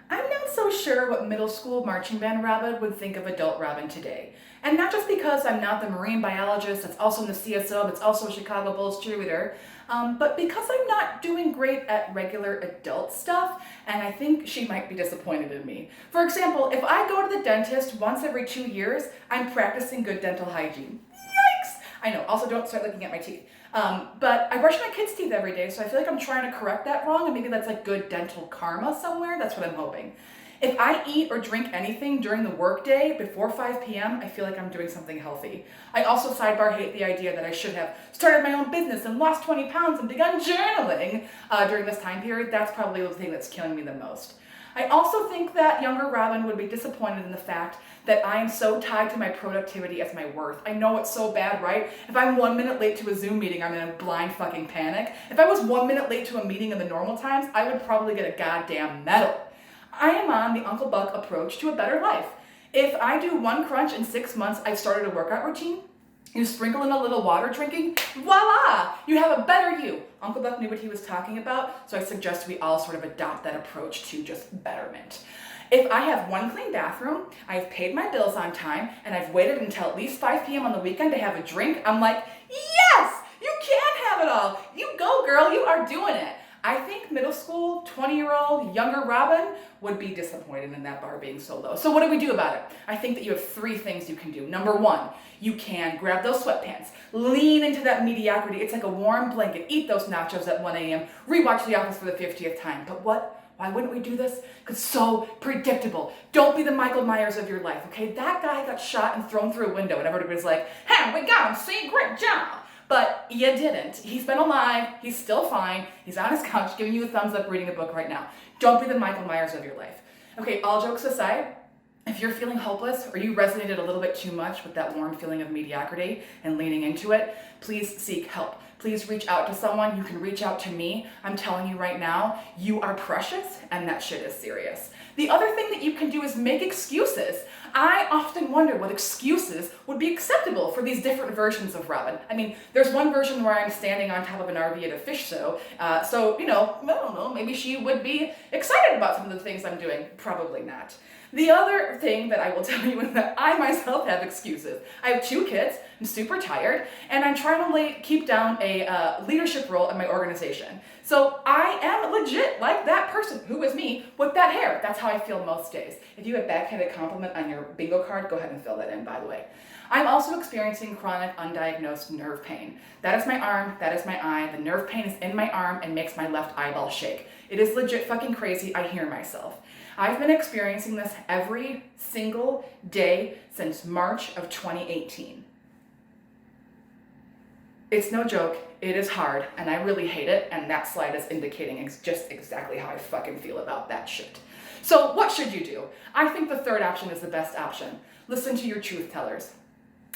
I'm not so sure what middle school marching band Robin would think of adult Robin today. And not just because I'm not the marine biologist that's also in the CSO, that's also a Chicago Bulls cheerleader, but because I'm not doing great at regular adult stuff, and I think she might be disappointed in me. For example, if I go to the dentist once every 2 years, I'm practicing good dental hygiene. Yikes! I know, also don't start looking at my teeth. But I brush my kids' teeth every day, so I feel like I'm trying to correct that wrong, and maybe that's like good dental karma somewhere. That's what I'm hoping. If I eat or drink anything during the workday before 5 p.m., I feel like I'm doing something healthy. I also, sidebar, hate the idea that I should have started my own business and lost 20 pounds and begun journaling during this time period. That's probably the thing that's killing me the most. I also think that younger Robin would be disappointed in the fact that I am so tied to my productivity as my worth. I know it's so bad, right? If I'm 1 minute late to a Zoom meeting, I'm in a blind fucking panic. If I was 1 minute late to a meeting in the normal times, I would probably get a goddamn medal. I am on the Uncle Buck approach to a better life. If I do one crunch in 6 months, I've started a workout routine. You sprinkle in a little water drinking, voila! You have a better you. Uncle Buck knew what he was talking about, so I suggest we all sort of adopt that approach to just betterment. If I have one clean bathroom, I've paid my bills on time, and I've waited until at least 5 p.m. on the weekend to have a drink, I'm like, yes! You can have it all! You go, girl, you are doing it. I think middle school, 20-year-old, younger Robin would be disappointed in that bar being so low. So what do we do about it? I think that you have 3 things you can do. Number 1, you can grab those sweatpants, lean into that mediocrity. It's like a warm blanket. Eat those nachos at 1 a.m., rewatch The Office for the 50th time. But what? Why wouldn't we do this? Because it's so predictable. Don't be the Michael Myers of your life, okay? That guy got shot and thrown through a window and everybody's like, hey, we got him, see, great job. But you didn't. He's been alive. He's still fine. He's on his couch giving you a thumbs up reading a book right now. Don't be the Michael Myers of your life. Okay, all jokes aside, if you're feeling hopeless or you resonated a little bit too much with that warm feeling of mediocrity and leaning into it, please seek help. Please reach out to someone. You can reach out to me. I'm telling you right now, you are precious and that shit is serious. The other thing that you can do is make excuses. I often wonder what excuses would be acceptable for these different versions of Robin. I mean, there's one version where I'm standing on top of an RV at a fish show, so, I don't know, maybe she would be excited about some of the things I'm doing. Probably not. The other thing that I will tell you is that I myself have excuses. I have 2 kids, I'm super tired, and I'm trying to keep down a leadership role in my organization. So I am legit like that person, who is me, with that hair. That's how I feel most days. If you have backhanded compliment on your bingo card, go ahead and fill that in, by the way. I'm also experiencing chronic undiagnosed nerve pain. That is my arm, that is my eye. The nerve pain is in my arm and makes my left eyeball shake. It is legit fucking crazy. I hear myself. I've been experiencing this every single day since March of 2018. It's no joke, it is hard, and I really hate it, and that slide is indicating just exactly how I fucking feel about that shit. So what should you do? I think the third option is the best option. Listen to your truth tellers.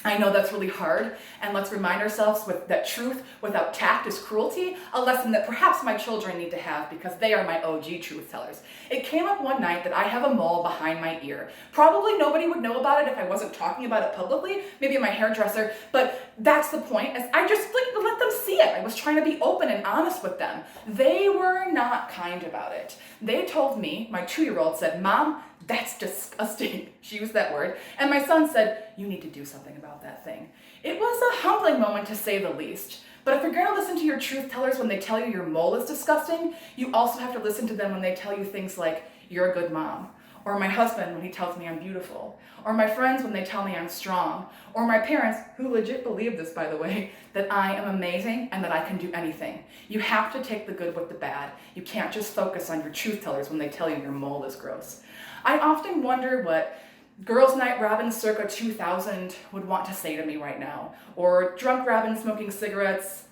I know that's really hard, and let's remind ourselves that truth without tact is cruelty, a lesson that perhaps my children need to have because they are my OG truth tellers. It came up one night that I have a mole behind my ear. Probably nobody would know about it if I wasn't talking about it publicly, maybe my hairdresser, but that's the point, is I just like to let them see it. I was trying to be open and honest with them. They were not kind about it. They told me, my 2-year-old said, Mom, that's disgusting. She used that word. And my son said, you need to do something about that thing. It was a humbling moment to say the least. But if you're gonna listen to your truth tellers when they tell you your mole is disgusting, you also have to listen to them when they tell you things like, you're a good mom. Or my husband when he tells me I'm beautiful. Or my friends when they tell me I'm strong. Or my parents, who legit believe this, by the way, that I am amazing and that I can do anything. You have to take the good with the bad. You can't just focus on your truth tellers when they tell you your mole is gross. I often wonder what Girls Night Robin circa 2000 would want to say to me right now. Or drunk Robin smoking cigarettes,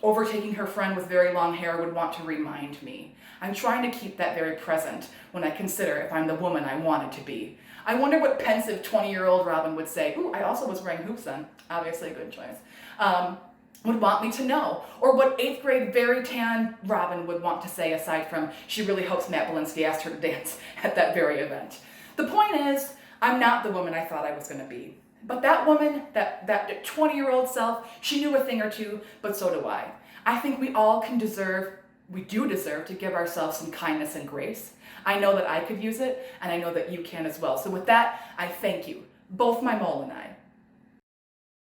overtaking her friend with very long hair would want to remind me. I'm trying to keep that very present when I consider if I'm the woman I wanted to be. I wonder what pensive 20-year-old Robin would say, ooh, I also was wearing hoops then, obviously a good choice, would want me to know. Or what 8th grade very tan Robin would want to say aside from she really hopes Matt Belinsky asked her to dance at that very event. The point is, I'm not the woman I thought I was gonna be. But that woman, that 20-year-old self, she knew a thing or two, but so do I. I think we all can deserve we do deserve to give ourselves some kindness and grace. I know that I could use it, and I know that you can as well. So with that, I thank you, both my mole and I.